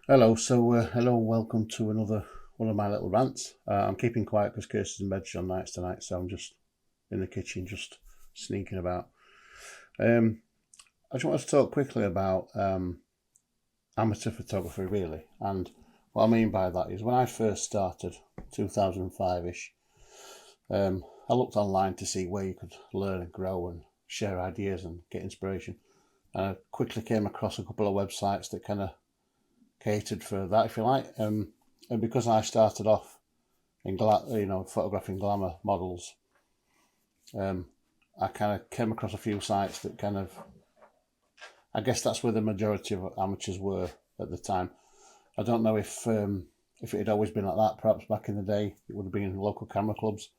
Hello, welcome to another one of my little rants. I'm keeping quiet because Kirsty's in bed. She's on nights tonight, so I'm just in the kitchen, just sneaking about. I just want to talk quickly about amateur photography, really. And what I mean by that is when I first started, 2005 ish, I looked online to see where you could learn and grow and share ideas and get inspiration. And I quickly came across a couple of websites that kind of catered for that, if you like. And because I started off in photographing glamour models, I kind of came across a few sites that kind of, I guess that's where the majority of amateurs were at the time. I don't know if it had always been like that. Perhaps back in the day it would have been local camera clubs.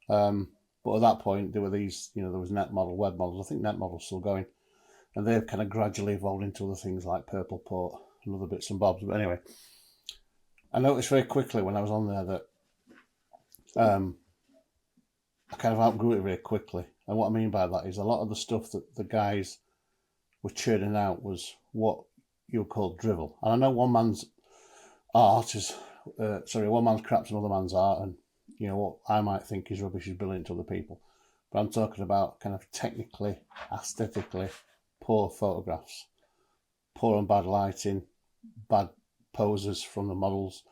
But at that point there were these, there was Netmodel, web models. I think Netmodel's still going, and they've kind of gradually evolved into other things like Purple Port and other bits and bobs. But anyway, I noticed very quickly when I was on there that I kind of outgrew it very quickly. And what I mean by that is a lot of the stuff that the guys were churning out was what you would call drivel. And I know one man's art is, one man's crap's another man's art, and what I might think is rubbish is brilliant to other people. But I'm talking about kind of technically, aesthetically poor photographs, poor and bad lighting, bad poses from the models.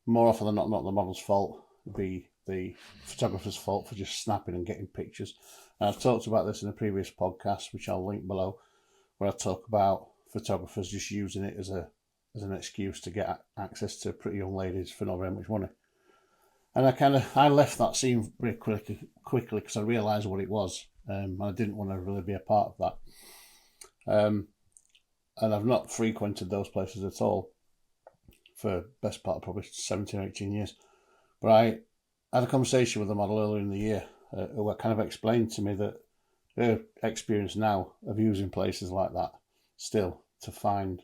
More often than not the model's fault. It'd be the photographer's fault for just snapping and getting pictures. And I've talked about this in a previous podcast, which I'll link below, where I talk about photographers just using it as an excuse to get access to pretty young ladies for not very much money. And I left that scene very quickly because I realised what it was. I didn't want to really be a part of that. And I've not frequented those places at all for best part of probably 17 or 18 years. But I had a conversation with a model earlier in the year who kind of explained to me that her experience now of using places like that still to find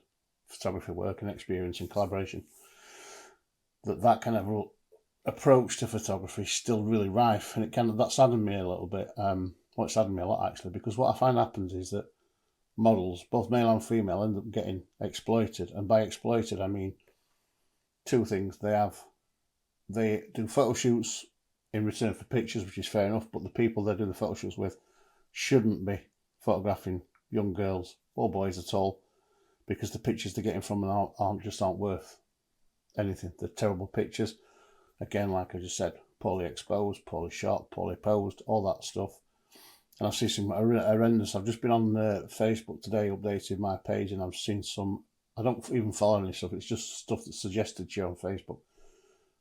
photography work and experience and collaboration, that kind of approach to photography is still really rife, and that saddened me a little bit. It saddened me a lot actually, because what I find happens is that models, both male and female, end up getting exploited. And by exploited I mean two things. They do photo shoots in return for pictures, which is fair enough, but the people they do the photo shoots with shouldn't be photographing young girls or boys at all, because the pictures they're getting from them aren't worth anything. They're terrible pictures. Again, like I just said, poorly exposed, poorly shot, poorly posed, all that stuff. And I've seen some horrendous. I've just been on Facebook today, updated my page, and I've seen some. I don't even follow any stuff. It's just stuff that's suggested to you on Facebook.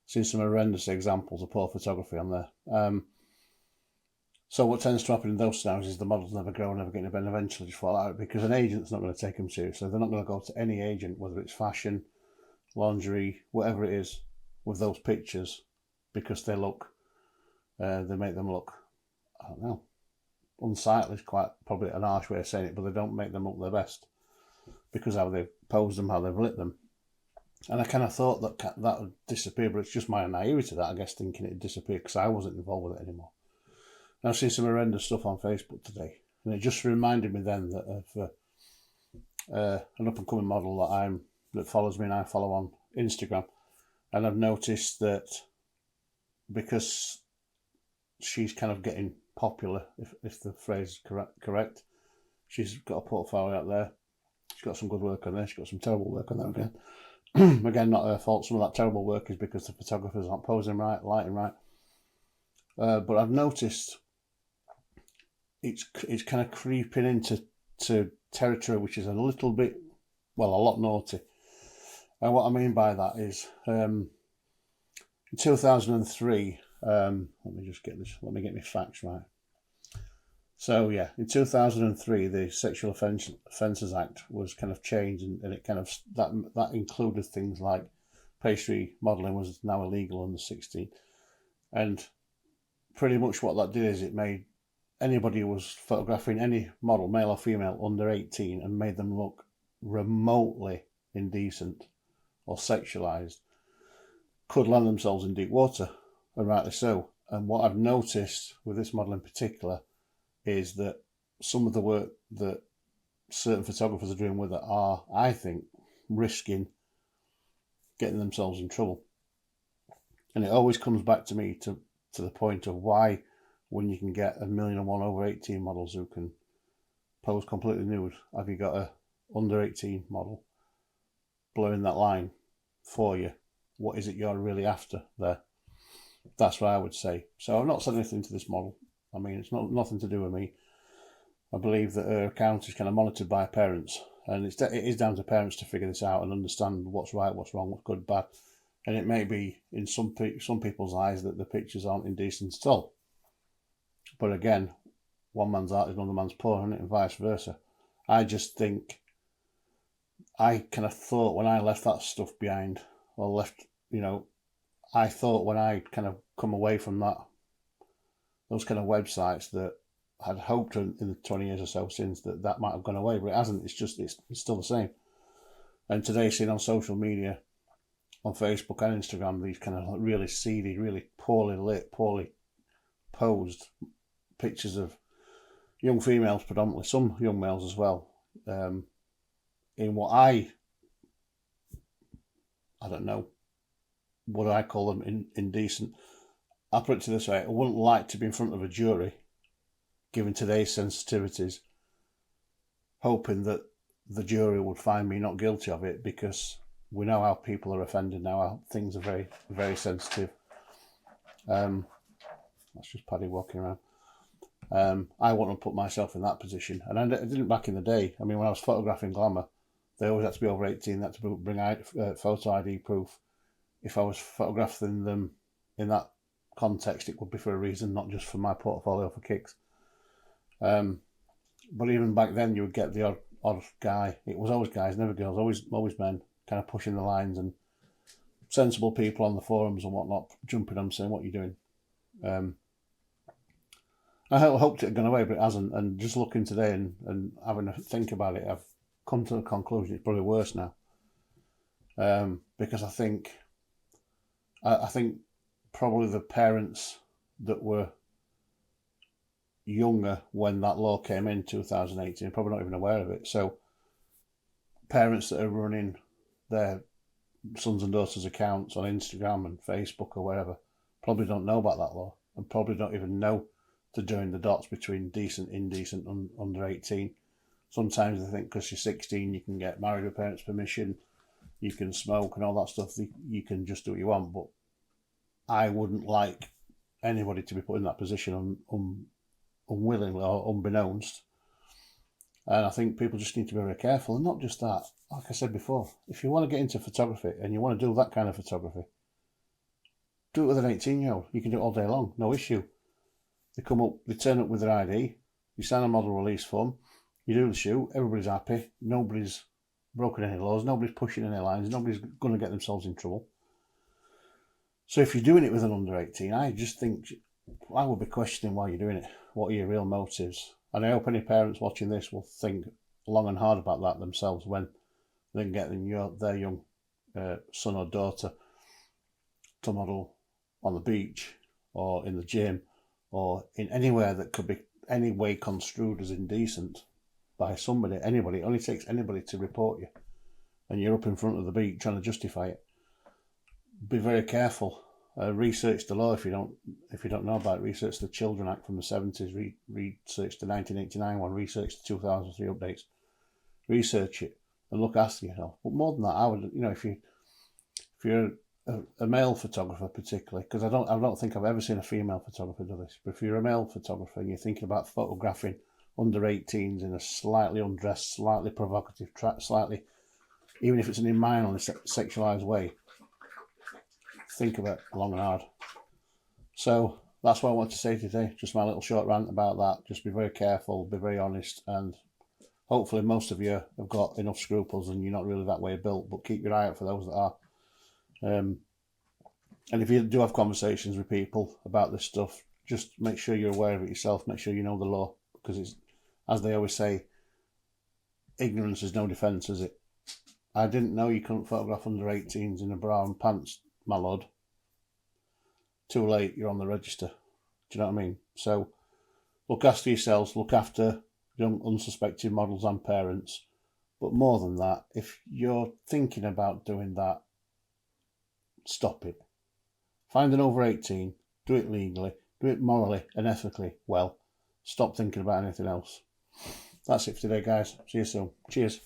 Seen some horrendous examples of poor photography on there. So what tends to happen in those scenarios is the models never grow, never get in a bed, and eventually just fall out because an agent's not going to take them seriously. They're not going to go to any agent, whether it's fashion, lingerie, whatever it is, with those pictures, because they make them look, I don't know, unsightly is quite probably an harsh way of saying it, but they don't make them look their best because how they've posed them, how they've lit them. And I kind of thought that would disappear, but it's just my naivety that I guess thinking it'd disappear because I wasn't involved with it anymore. And I've seen some horrendous stuff on Facebook today, and it just reminded me then that of an up and coming model that follows me and I follow on Instagram, and I've noticed that because she's kind of getting popular, if the phrase is correct, she's got a portfolio out there. She's got some good work on there. She's got some terrible work on there again. Again, not her fault. Some of that terrible work is because the photographers aren't posing right, lighting right. But I've noticed it's kind of creeping into territory which is a little bit, well, a lot naughty. And what I mean by that is, in 2003, let me get my facts right. So yeah, in 2003, the Sexual Offences Act was kind of changed, and it kind of that included things like pastry modelling was now illegal under 16, and pretty much what that did is it made anybody who was photographing any model, male or female, under 18, and made them look remotely indecent or sexualised, could land themselves in deep water, and rightly so. And what I've noticed with this model in particular is that some of the work that certain photographers are doing with it are, I think, risking getting themselves in trouble. And it always comes back to me to the point of why, when you can get 1,000,001 over 18 models who can pose completely nude, have you got a under 18 model blurring that line for you? What is it you're really after there? That's what I would say. So I've not said anything to this model. I mean, it's nothing to do with me. I believe that her account is kind of monitored by parents, and it is down to parents to figure this out and understand what's right, what's wrong, what's good, bad. And it may be in some people's eyes that the pictures aren't indecent at all. But again, one man's art is another man's porn, and vice versa. I just think, I kind of thought when I left that stuff behind, or left, I thought when I kind of come away from those kind of websites, that I'd hoped in the 20 years or so since that might have gone away, but it hasn't. It's still the same. And today, seeing on social media, on Facebook and Instagram, these kind of really seedy, really poorly lit, poorly posed pictures of young females, predominantly, some young males as well, in what I don't know, what do I call them, indecent. I'll put it to this way, I wouldn't like to be in front of a jury, given today's sensitivities, hoping that the jury would find me not guilty of it, because we know how people are offended now, how things are very, very sensitive. That's just Paddy walking around. I wouldn't put myself in that position, and I didn't back in the day. I mean, when I was photographing glamour, they always had to be over 18, they had to bring photo ID proof. If I was photographing them in that context, it would be for a reason, not just for my portfolio for kicks. But even back then, you would get the odd guy. It was always guys, never girls, always men, kind of pushing the lines, and sensible people on the forums and whatnot jumping on saying, what are you doing? I hoped it had gone away, but it hasn't. And just looking today and having a think about it, I've come to the conclusion it's probably worse now. Because I think probably the parents that were younger when that law came in 2018 are probably not even aware of it. So parents that are running their sons and daughters' accounts on Instagram and Facebook or wherever probably don't know about that law, and probably don't even know to join the dots between decent, indecent, and under 18. Sometimes they think because you're 16 you can get married with parents' permission, you can smoke and all that stuff, you can just do what you want. But I wouldn't like anybody to be put in that position unwillingly or unbeknownst. And I think people just need to be very careful. And not just that, like I said before, if you want to get into photography and you want to do that kind of photography, do it with an 18-year-old. You can do it all day long, no issue. They turn up with their ID, you sign a model release form, you do the shoot, everybody's happy, nobody's broken any laws, nobody's pushing any lines, nobody's going to get themselves in trouble. So if you're doing it with an under 18, I just think I would be questioning why you're doing it. What are your real motives? And I hope any parents watching this will think long and hard about that themselves when they're getting their young son or daughter to model on the beach or in the gym or in anywhere that could be any way construed as indecent by somebody, anybody. It only takes anybody to report you, and you're up in front of the beach trying to justify it. Be very careful. Research the law if you don't know about it. Research the Children Act from the 70s. Research the 1989 one. Research the 2003 updates. Research it and look after yourself. But more than that, I would, if you're a male photographer particularly, because I don't think I've ever seen a female photographer do this. But if you're a male photographer and you're thinking about photographing under 18s in a slightly undressed, slightly provocative track, slightly, even if it's in a mildly sexualized way, think of it long and hard. So that's what I want to say today. Just my little short rant about that. Just be very careful, be very honest, and hopefully most of you have got enough scruples and you're not really that way built, but keep your eye out for those that are. And if you do have conversations with people about this stuff, just make sure you're aware of it yourself. Make sure you know the law, because it's, as they always say, ignorance is no defence, is it? I didn't know you couldn't photograph under 18s in a bra and pants, my lord. Too late, you're on the register. Do you know what I mean? So look after yourselves, look after young unsuspecting models and parents. But more than that, if you're thinking about doing that, stop it. Find an over 18, do it legally, do it morally and ethically well. Stop thinking about anything else. That's it for today, guys. See you soon. Cheers.